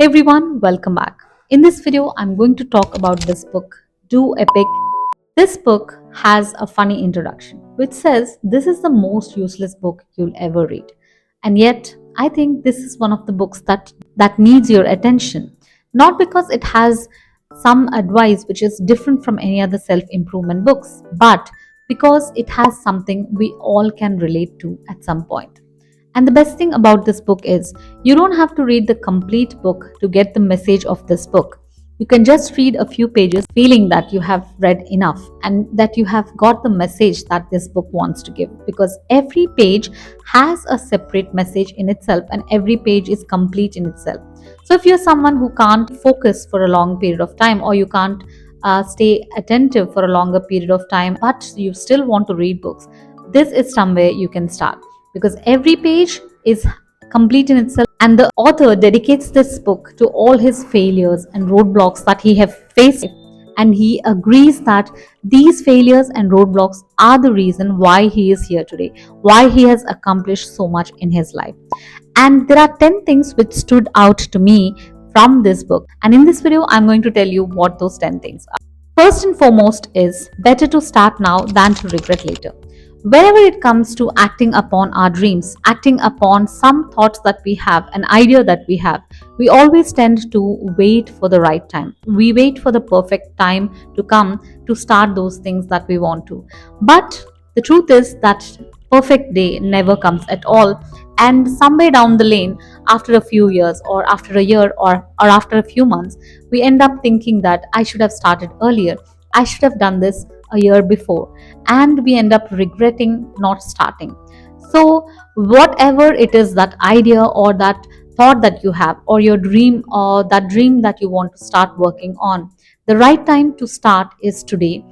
Hey everyone, welcome back. In this video, I'm going to talk about this book, Do Epic. This book has a funny introduction, which says this is the most useless book you'll ever read. And yet, I think this is one of the books that needs your attention. Not because it has some advice which is different from any other self-improvement books, but because it has something we all can relate to at some point. And the best thing about this book is you don't have to read the complete book to get the message of this book. You can just read a few pages feeling that you have read enough and that you have got the message that this book wants to give, because every page has a separate message in itself and every page is complete in itself. So if you're someone who can't focus for a long period of time, or you can't stay attentive for a longer period of time, but you still want to read books, this is somewhere you can start, because every page is complete in itself and the author dedicates this book to all his failures and roadblocks that he have faced, and he agrees that these failures and roadblocks are the reason why he is here today, why he has accomplished so much in his life. And there are 10 things which stood out to me from this book, and in this video I'm going to tell you what those 10 things are. First and foremost is better to start now than to regret later. Whenever it comes to acting upon our dreams, acting upon some thoughts that we have, an idea that we have, we always tend to wait for the right time. We wait for the perfect time to come to start those things that we want to. But the truth is that perfect day never comes at all. And somewhere down the lane, after a few years, or after a year, or after a few months, we end up thinking that I should have started earlier. I should have done this a year before, and we end up regretting not starting. So whatever it is, that idea or that thought that you have, or your dream, or that dream that you want to start working on, the right time to start is today,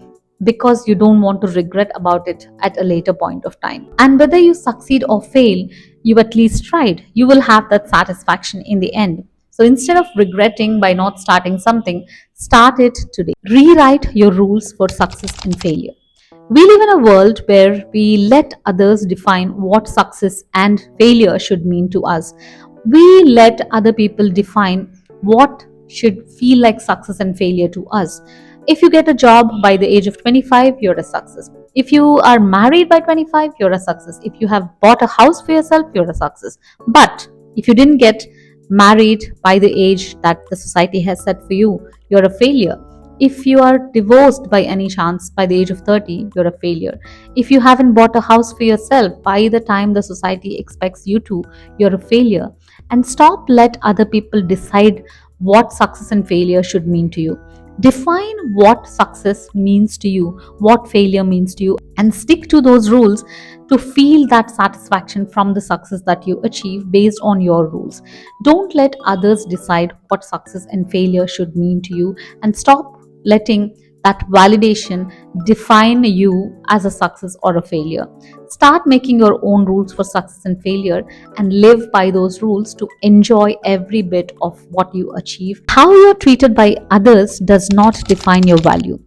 because you don't want to regret about it at a later point of time. And whether you succeed or fail, you at least tried. You will have that satisfaction in the end. So instead of regretting by not starting something, start it today. Rewrite your rules for success and failure. We live in a world where we let others define what success and failure should mean to us. We let other people define what should feel like success and failure to us. If you get a job by the age of 25, you're a success. If you are married by 25, you're a success. If you have bought a house for yourself, you're a success. But if you didn't get married by the age that the society has set for you, you're a failure. If you are divorced by any chance by the age of 30, you're a failure. If you haven't bought a house for yourself by the time the society expects you to, you're a failure. And stop let other people decide what success and failure should mean to you. Define what success means to you, what failure means to you, and stick to those rules to feel that satisfaction from the success that you achieve based on your rules. Don't let others decide what success and failure should mean to you, and stop letting that validation define you as a success or a failure. Start making your own rules for success and failure and live by those rules to enjoy every bit of what you achieve. How you're treated by others does not define your value.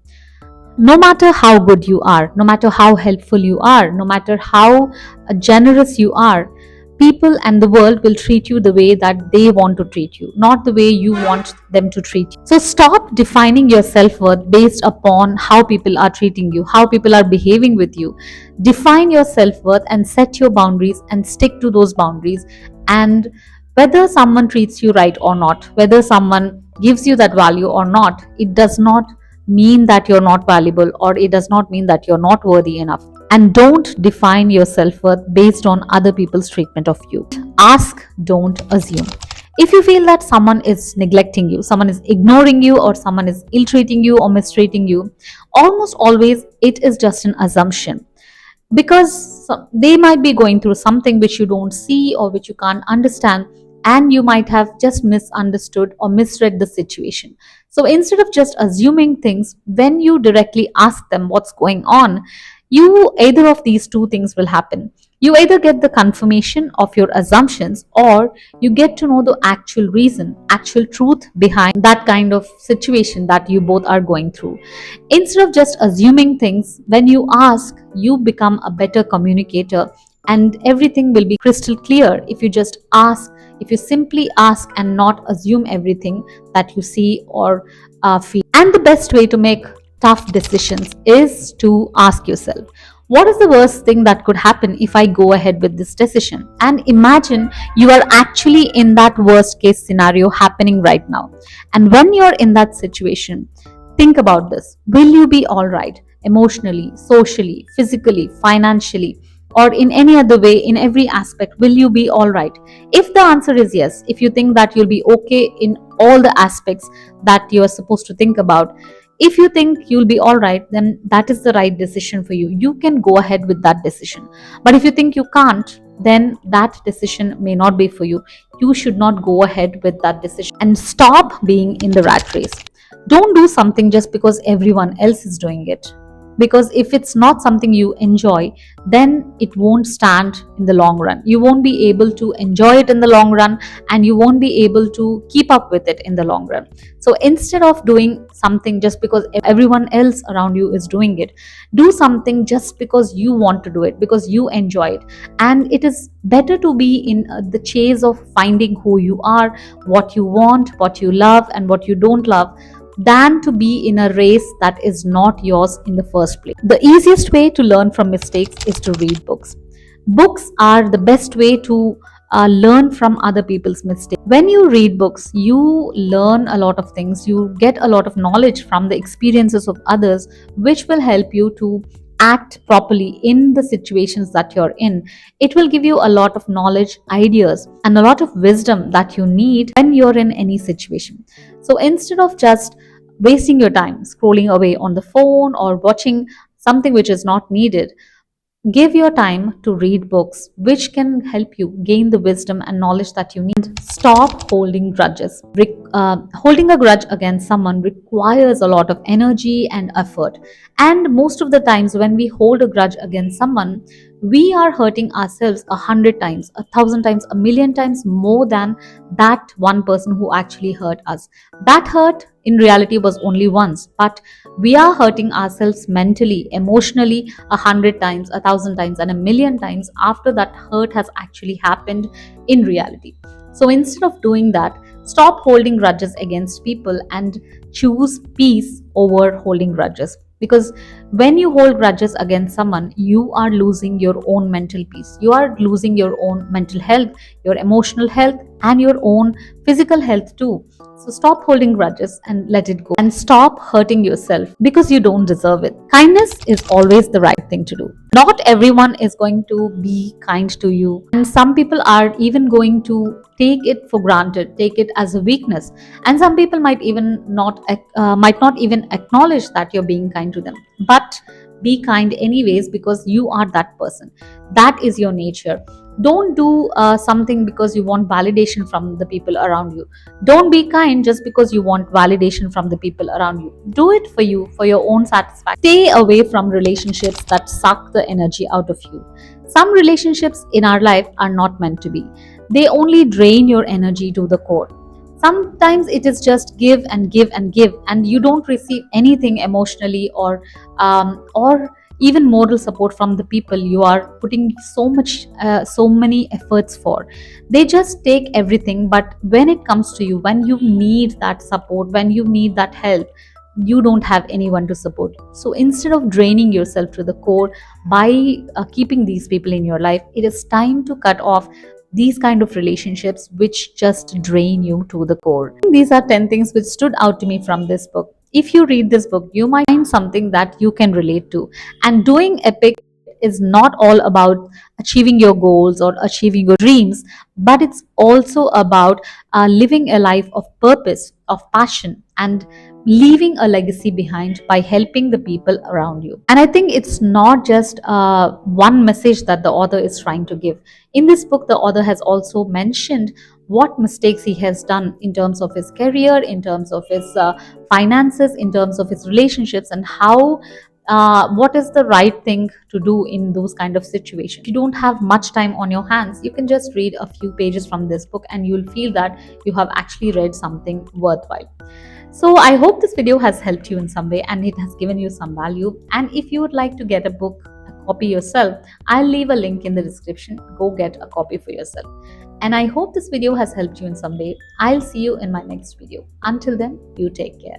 No matter how good you are, no matter how helpful you are, no matter how generous you are, people and the world will treat you the way that they want to treat you, not the way you want them to treat you. So stop defining your self-worth based upon how people are treating you, how people are behaving with you. Define your self-worth and set your boundaries and stick to those boundaries. And whether someone treats you right or not, whether someone gives you that value or not, it does not mean that you're not valuable, or it does not mean that you're not worthy enough. And don't define your self-worth based on other people's treatment of you. Ask, don't assume. If you feel that someone is neglecting you, someone is ignoring you, or someone is ill-treating you or mistreating you, almost always it is just an assumption, because they might be going through something which you don't see or which you can't understand, and you might have just misunderstood or misread the situation. So instead of just assuming things, when you directly ask them what's going on, either of these two things will happen. You either get the confirmation of your assumptions, or you get to know the actual reason, actual truth behind that kind of situation that you both are going through. Instead of just assuming things, when you ask, you become a better communicator and everything will be crystal clear if you just ask, if you simply ask and not assume everything that you see or feel. And the best way to make tough decisions is to ask yourself, what is the worst thing that could happen if I go ahead with this decision? And imagine you are actually in that worst case scenario happening right now. And when you're in that situation, think about this. Will you be all right emotionally, socially, physically, financially, or in any other way, in every aspect? Will you be all right? If the answer is yes, if you think that you'll be okay in all the aspects that you are supposed to think about, if you think you'll be all right, then that is the right decision for you. You can go ahead with that decision. But if you think you can't, then that decision may not be for you. You should not go ahead with that decision, and stop being in the rat race. Don't do something just because everyone else is doing it, because if it's not something you enjoy, then it won't stand in the long run. You won't be able to enjoy it in the long run, and you won't be able to keep up with it in the long run. So instead of doing something just because everyone else around you is doing it, do something just because you want to do it, because you enjoy it. And it is better to be in the chase of finding who you are, what you want, what you love, and what you don't love, than to be in a race that is not yours in the first place. The easiest way to learn from mistakes is to read books. Books are the best way to learn from other people's mistakes. When you read books, you learn a lot of things, you get a lot of knowledge from the experiences of others, which will help you to act properly in the situations that you're in. It will give you a lot of knowledge, ideas, and a lot of wisdom that you need when you're in any situation. So instead of just wasting your time scrolling away on the phone or watching something which is not needed, give your time to read books which can help you gain the wisdom and knowledge that you need. Stop holding grudges. Holding a grudge against someone requires a lot of energy and effort. And most of the times, when we hold a grudge against someone, we are hurting ourselves 100 times, 1,000 times, a million times more than that one person who actually hurt us. That hurt in reality was only once, but we are hurting ourselves mentally, emotionally 100 times, 1,000 times, and a million times after that hurt has actually happened in reality. So instead of doing that, stop holding grudges against people and choose peace over holding grudges. Because when you hold grudges against someone, you are losing your own mental peace. You are losing your own mental health, your emotional health, and your own physical health too. So stop holding grudges and let it go. And stop hurting yourself because you don't deserve it. Kindness is always the right thing to do. Not everyone is going to be kind to you. And some people are even going to take it for granted, take it as a weakness. And some people might not even acknowledge that you're being kind to them. But be kind anyways, because you are that person. That is your nature. Don't do something because you want validation from the people around you. Don't be kind just because you want validation from the people around you. Do it for you, for your own satisfaction. Stay away from relationships that suck the energy out of you. Some relationships in our life are not meant to be. They only drain your energy to the core. Sometimes it is just give and give and give, and you don't receive anything emotionally or even moral support from the people you are putting so many efforts for. They just take everything, but when it comes to you, when you need that support, when you need that help, you don't have anyone to support. So instead of draining yourself to the core by keeping these people in your life, it is time to cut off these kind of relationships which just drain you to the core. These are 10 things which stood out to me from this book. If you read this book, you might find something that you can relate to. And doing epic is not all about achieving your goals or achieving your dreams, but it's also about living a life of purpose, of passion, and leaving a legacy behind by helping the people around you. And I think it's not just one message that the author is trying to give. In this book, the author has also mentioned what mistakes he has done in terms of his career, in terms of his finances, in terms of his relationships, and how what is the right thing to do in those kind of situations. If you don't have much time on your hands, you can just read a few pages from this book and you'll feel that you have actually read something worthwhile. So I hope this video has helped you in some way and it has given you some value. And if you would like to get a book, a copy yourself, I'll leave a link in the description. Go get a copy for yourself. And I hope this video has helped you in some way. I'll see you in my next video. Until then, you take care.